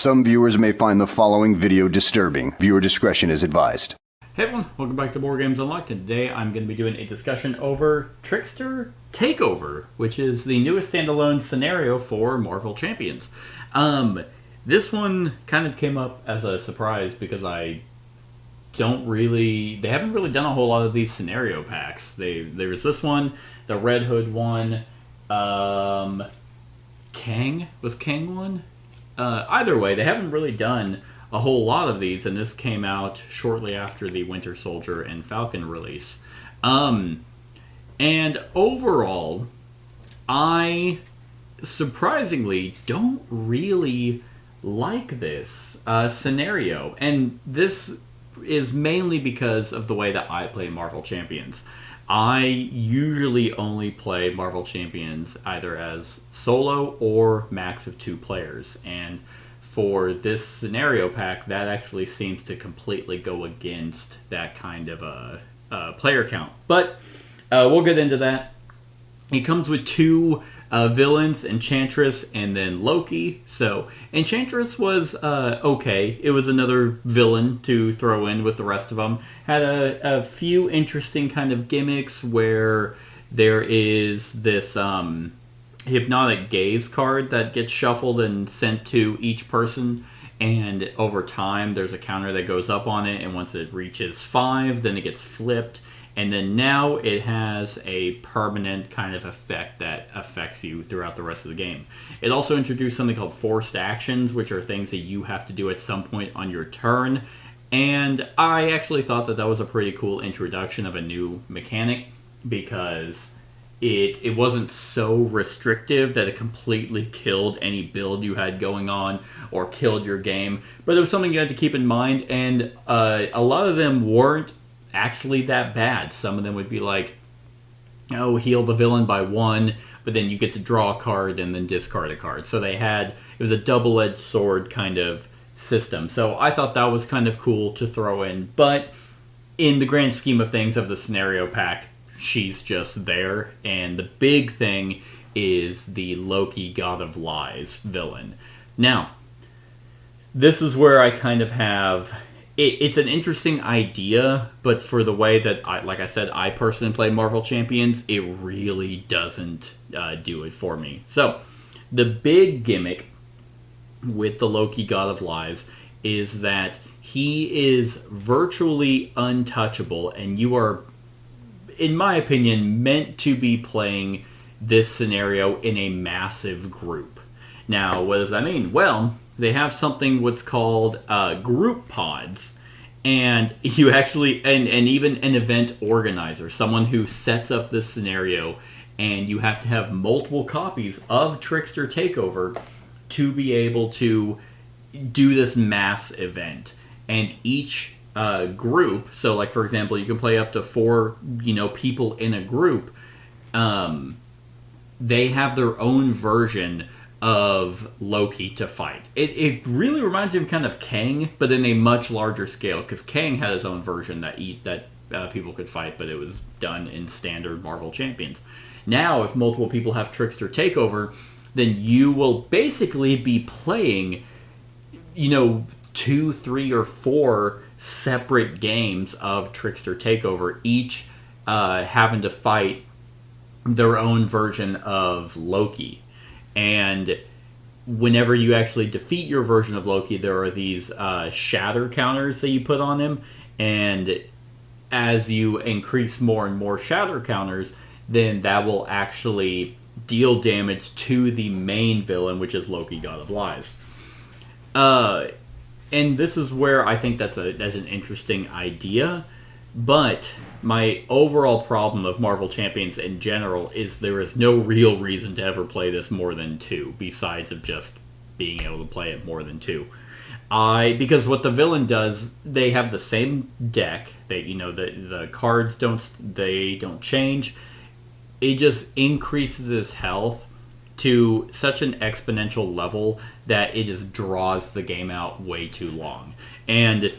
Some viewers may find the following video disturbing. Viewer discretion is advised. Hey everyone, welcome back to Board Games Unlocked, and today I'm going to be doing a discussion over Trickster Takeover, which is the newest standalone scenario for Marvel Champions. This one kind of came up as a surprise because they haven't really done a whole lot of these scenario packs. There was this one, the Red Hood one, Kang one? Either way, they haven't really done a whole lot of these, and this came out shortly after the Winter Soldier and Falcon release. And overall, I surprisingly don't really like this scenario, and this is mainly because of the way that I play Marvel Champions. I usually only play Marvel Champions either as solo or max of 2 players, and for this scenario pack, that actually seems to completely go against that kind of a player count. But we'll get into that. It comes with 2 villains, Enchantress and then Loki. So Enchantress was okay. It was another villain to throw in with the rest of them. Had a few interesting kind of gimmicks where there is this hypnotic gaze card that gets shuffled and sent to each person, and over time there's a counter that goes up on it, and once it reaches 5 then it gets flipped, and then now it has a permanent kind of effect that affects you throughout the rest of the game. It also introduced something called forced actions, which are things that you have to do at some point on your turn, and I actually thought that was a pretty cool introduction of a new mechanic, because it wasn't so restrictive that it completely killed any build you had going on or killed your game. But it was something you had to keep in mind, and a lot of them weren't actually that bad. Some of them would be like, oh, heal the villain by 1, but then you get to draw a card and then discard a card. So it was a double-edged sword kind of system. So I thought that was kind of cool to throw in. But in the grand scheme of things of the scenario pack, she's just there, and the big thing is the Loki God of Lies villain. Now, this is where I kind of have... It's an interesting idea, but for the way that, I personally play Marvel Champions, it really doesn't do it for me. So, the big gimmick with the Loki God of Lies is that he is virtually untouchable, and you are, in my opinion, meant to be playing this scenario in a massive group. Now, what does that mean? Well, they have something what's called group pods, and you actually, and even an event organizer, someone who sets up this scenario, and you have to have multiple copies of Trickster Takeover to be able to do this mass event. And each group, so like for example, you can play up to 4 people in a group. They have their own version of Loki to fight. It really reminds me of kind of Kang, but in a much larger scale, because Kang had his own version that people could fight, but it was done in standard Marvel Champions. Now, if multiple people have Trickster Takeover, then you will basically be playing 2, 3, or 4 separate games of Trickster Takeover, each having to fight their own version of Loki. And whenever you actually defeat your version of Loki, there are these shatter counters that you put on him, and as you increase more and more shatter counters, then that will actually deal damage to the main villain, which is Loki, God of Lies. And this is where I think that's an interesting idea, but my overall problem of Marvel Champions in general is there is no real reason to ever play this more than 2, besides of just being able to play it more than 2. Because what the villain does, they have the same deck. The cards don't change. It just increases his health to such an exponential level that it just draws the game out way too long. And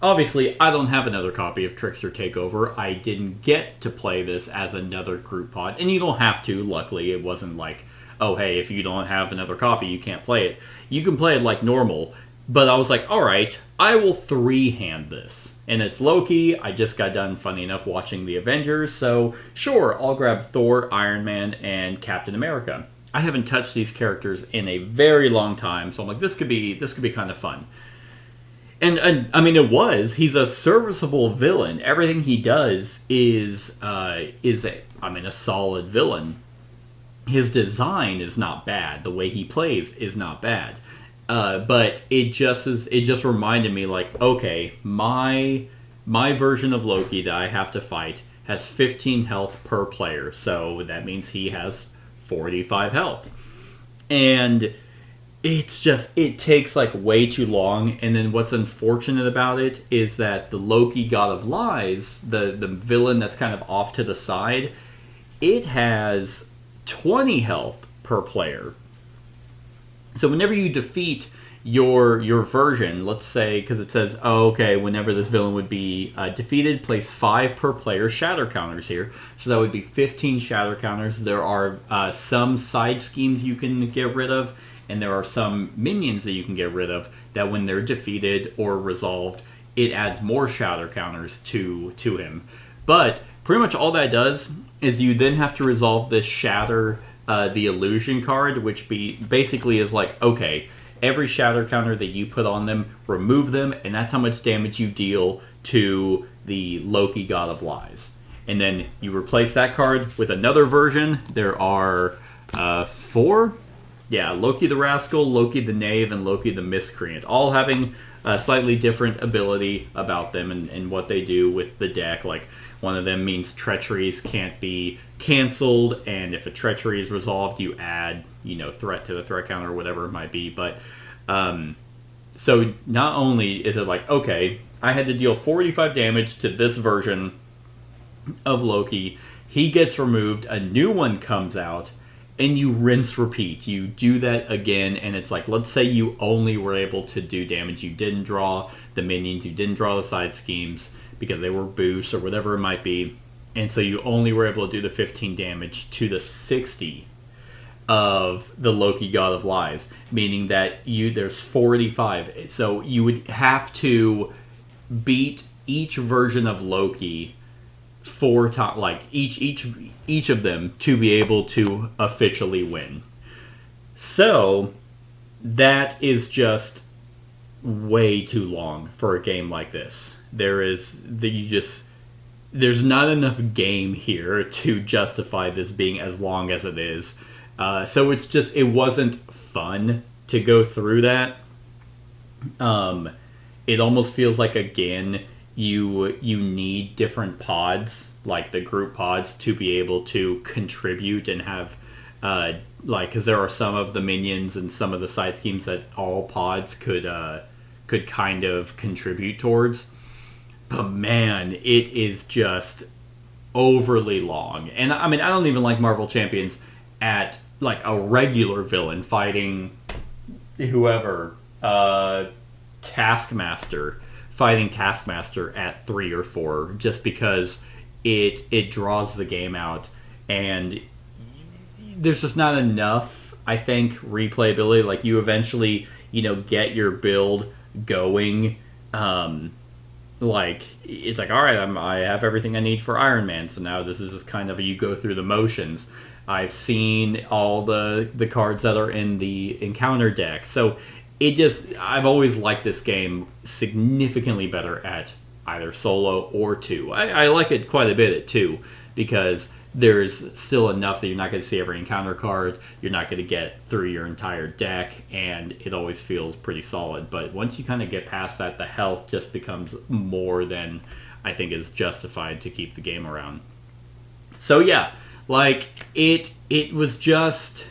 obviously, I don't have another copy of Trickster Takeover. I didn't get to play this as another group pod, and you don't have to. Luckily, it wasn't like oh, hey, if you don't have another copy, you can't play it. You can play it like normal. But I was like, all right, I will 3-hand this. And it's Loki. I just got done, funny enough, watching the Avengers. So sure, I'll grab Thor, Iron Man, and Captain America. I haven't touched these characters in a very long time. So I'm like, this could be kind of fun. And I mean, he's a serviceable villain. Everything he does is a solid villain. His design is not bad. The way he plays is not bad. But it just reminded me, like, okay, my version of Loki that I have to fight has 15 health per player, so that means he has 45 health. And it takes like way too long. And then what's unfortunate about it is that the Loki God of Lies, the villain that's kind of off to the side, it has 20 health per player. So whenever you defeat your version, let's say, because it says, oh, okay, whenever this villain would be defeated, place 5 per player shatter counters here. So that would be 15 shatter counters. There are some side schemes you can get rid of, and there are some minions that you can get rid of that when they're defeated or resolved, it adds more shatter counters to him. But pretty much all that does is you then have to resolve this shatter the illusion card, which basically is like, okay, every shatter counter that you put on them, remove them, and that's how much damage you deal to the Loki God of Lies. And then you replace that card with another version. There are 4. Yeah, Loki the Rascal, Loki the Knave, and Loki the Miscreant, all having a slightly different ability about them and what they do with the deck. Like, one of them means treacheries can't be canceled, and if a treachery is resolved, you add, threat to the threat counter or whatever it might be. But so not only is it like, okay, I had to deal 45 damage to this version of Loki, he gets removed, a new one comes out, and you rinse repeat. You do that again, and it's like, let's say you only were able to do damage. You didn't draw the minions, you didn't draw the side schemes because they were boosts or whatever it might be, and so you only were able to do the 15 damage to the 60 of the Loki God of Lies, meaning that there's 45. So you would have to beat each version of Loki 4 times, like each of them, to be able to officially win. So that is just way too long for a game like this. There's not enough game here to justify this being as long as it is. So it wasn't fun to go through that. It almost feels like, again, you need different pods, like the group pods, to be able to contribute and have, because there are some of the minions and some of the side schemes that all pods could kind of contribute towards. But man, it is just overly long. And I mean, I don't even like Marvel Champions at like a regular villain fighting whoever, Taskmaster, fighting Taskmaster at 3 or 4, just because it draws the game out, and there's just not enough, I think, replayability. Like, you eventually, get your build going. Like, it's like, all right, I have everything I need for Iron Man, so now this is just kind of you go through the motions. I've seen all the cards that are in the encounter deck, so I've always liked this game significantly better at either solo or 2. I like it quite a bit at 2, because there's still enough that you're not going to see every encounter card, you're not going to get through your entire deck, and it always feels pretty solid. But once you kind of get past that, the health just becomes more than I think is justified to keep the game around. So yeah, like, it was just...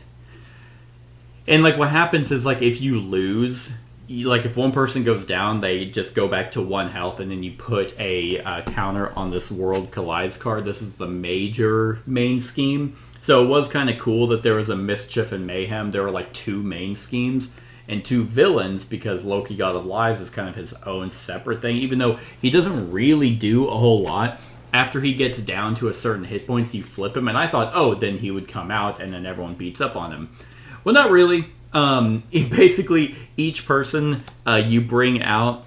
And like, what happens is, like, if you lose, like, if one person goes down, they just go back to 1 health, and then you put a counter on this World Collides card. This is the major main scheme. So it was kind of cool that there was a Mischief and Mayhem. There were like 2 main schemes and 2 villains, because Loki God of Lies is kind of his own separate thing. Even though he doesn't really do a whole lot, after he gets down to a certain hit points, you flip him, and I thought, oh, then he would come out, and then everyone beats up on him. Well, not really. Basically, each person, you bring out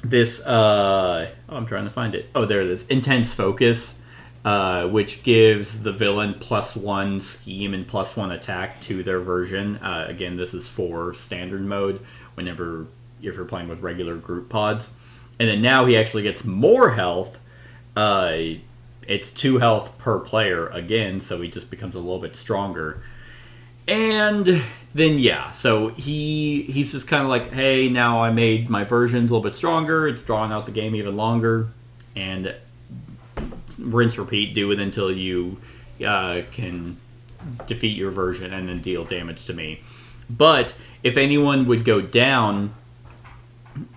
this, I'm trying to find it. Oh, there it is. Intense Focus, which gives the villain +1 scheme and +1 attack to their version. Again, this is for standard mode, whenever if you're playing with regular group pods. And then now he actually gets more health. It's 2 health per player again, so he just becomes a little bit stronger. And then, yeah, so he's just kind of like, hey, now I made my versions a little bit stronger. It's drawing out the game even longer. And rinse, repeat, do it until you can defeat your version and then deal damage to me. But if anyone would go down,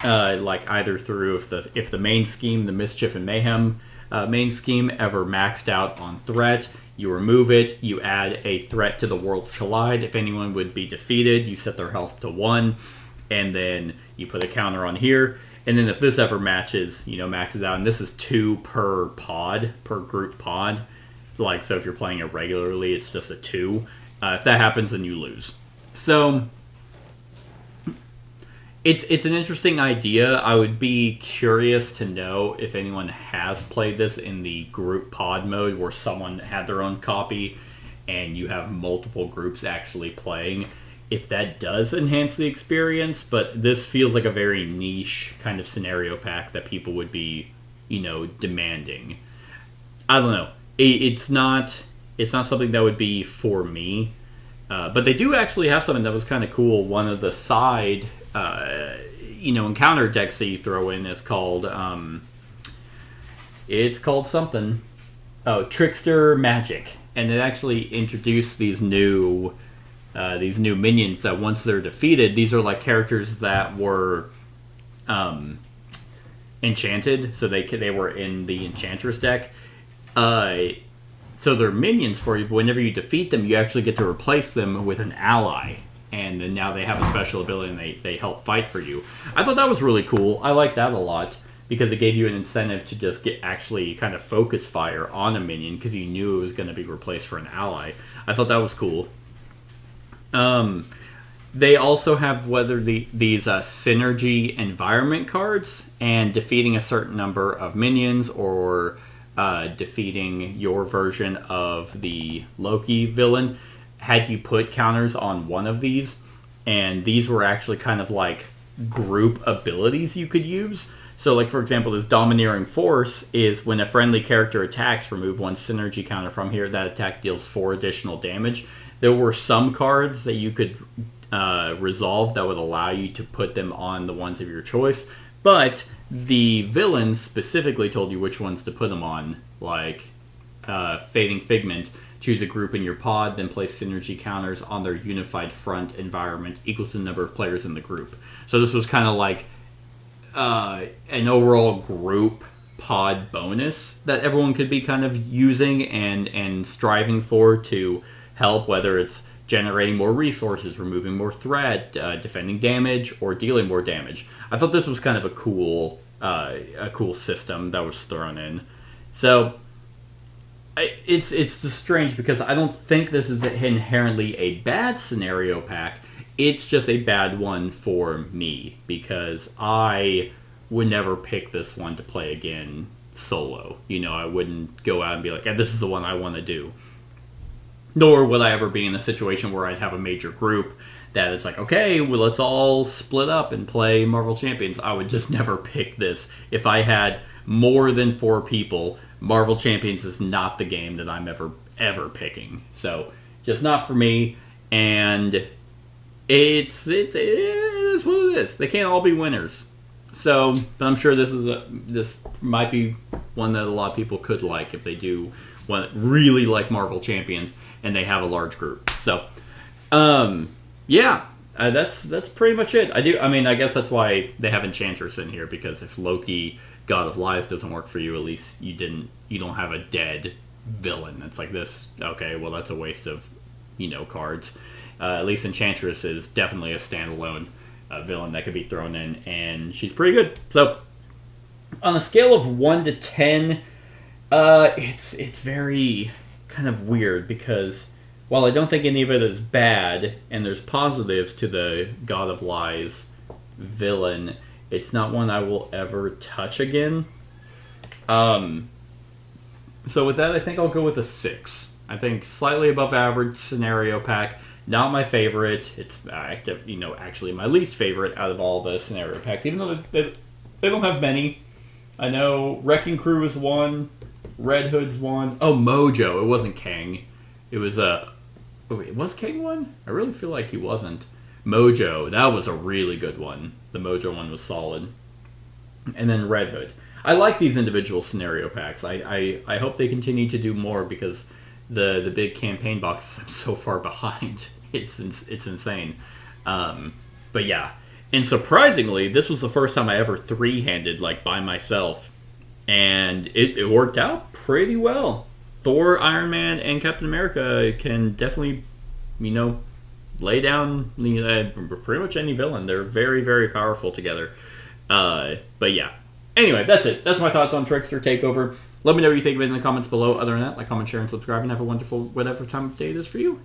like either through if the main scheme, the Mischief and Mayhem main scheme, ever maxed out on threat, you remove it, you add a threat to the Worlds Collide. If anyone would be defeated, you set their health to 1, and then you put a counter on here. And then if this ever maxes out, and this is 2 per pod, per group pod. Like, so if you're playing it regularly, it's just a 2. If that happens, then you lose. So it's an interesting idea. I would be curious to know if anyone has played this in the group pod mode where someone had their own copy and you have multiple groups actually playing, if that does enhance the experience. But this feels like a very niche kind of scenario pack that people would be, demanding. I don't know. It's not something that would be for me. But they do actually have something that was kind of cool. One of the side encounter decks that you throw in is called it's called something. Oh, Trickster Magic, and it actually introduced these new minions that once they're defeated, these are like characters that were enchanted, so they were in the Enchantress deck. So they're minions for you, but whenever you defeat them, you actually get to replace them with an ally. And then now they have a special ability and they help fight for you. I thought that was really cool. I like that a lot because it gave you an incentive to just actually kind of focus fire on a minion because you knew it was going to be replaced for an ally. I thought that was cool. They also have these synergy environment cards, and defeating a certain number of minions or defeating your version of the Loki villain had you put counters on one of these, and these were actually kind of like group abilities you could use. So, like, for example, this Domineering Force is when a friendly character attacks, remove 1 synergy counter from here. That attack deals 4 additional damage. There were some cards that you could resolve that would allow you to put them on the ones of your choice, but the villains specifically told you which ones to put them on, like Fading Figment. Choose a group in your pod, then place synergy counters on their unified front environment equal to the number of players in the group. So this was kind of like an overall group pod bonus that everyone could be kind of using and striving for to help, whether it's generating more resources, removing more threat, defending damage, or dealing more damage. I thought this was kind of a cool system that was thrown in. So it's just strange because I don't think this is inherently a bad scenario pack. It's just a bad one for me because I would never pick this one to play again solo. I wouldn't go out and be like, yeah, this is the one I want to do. Nor would I ever be in a situation where I'd have a major group that it's like, okay, well, let's all split up and play Marvel Champions. I would just never pick this. If I had more than 4 people, Marvel Champions is not the game that I'm ever picking. So, just not for me. And it is what it is. They can't all be winners. So, but I'm sure this might be one that a lot of people could like if they do really like Marvel Champions and they have a large group. So, that's pretty much it. I guess that's why they have Enchantress in here, because if Loki, God of Lies, doesn't work for you, at least you don't have a dead villain. It's like this. Okay, well, that's a waste of cards. At least Enchantress is definitely a standalone villain that could be thrown in, and she's pretty good. So, on a scale of 1 to 10, It's very kind of weird because while I don't think any of it is bad, and there's positives to the God of Lies villain, it's not one I will ever touch again. So with that, I think I'll go with a 6. I think slightly above average scenario pack. Not my favorite. It's actually my least favorite out of all the scenario packs, even though they don't have many. I know Wrecking Crew is one. Red Hood's one. Oh, Mojo. It wasn't Kang. It was wait, was Kang one? I really feel like he wasn't. Mojo. That was a really good one. The Mojo one was solid. And then Red Hood. I like these individual scenario packs. I hope they continue to do more because the big campaign boxes I'm so far behind. It's insane. But yeah. And surprisingly, this was the first time I ever three-handed like by myself. And it worked out pretty well. Thor, Iron Man, and Captain America can definitely, lay down pretty much any villain. They're very, very powerful together. But yeah. Anyway, that's it. That's my thoughts on Trickster Takeover. Let me know what you think of it in the comments below. Other than that, like, comment, share, and subscribe, and have a wonderful whatever time of day it is for you.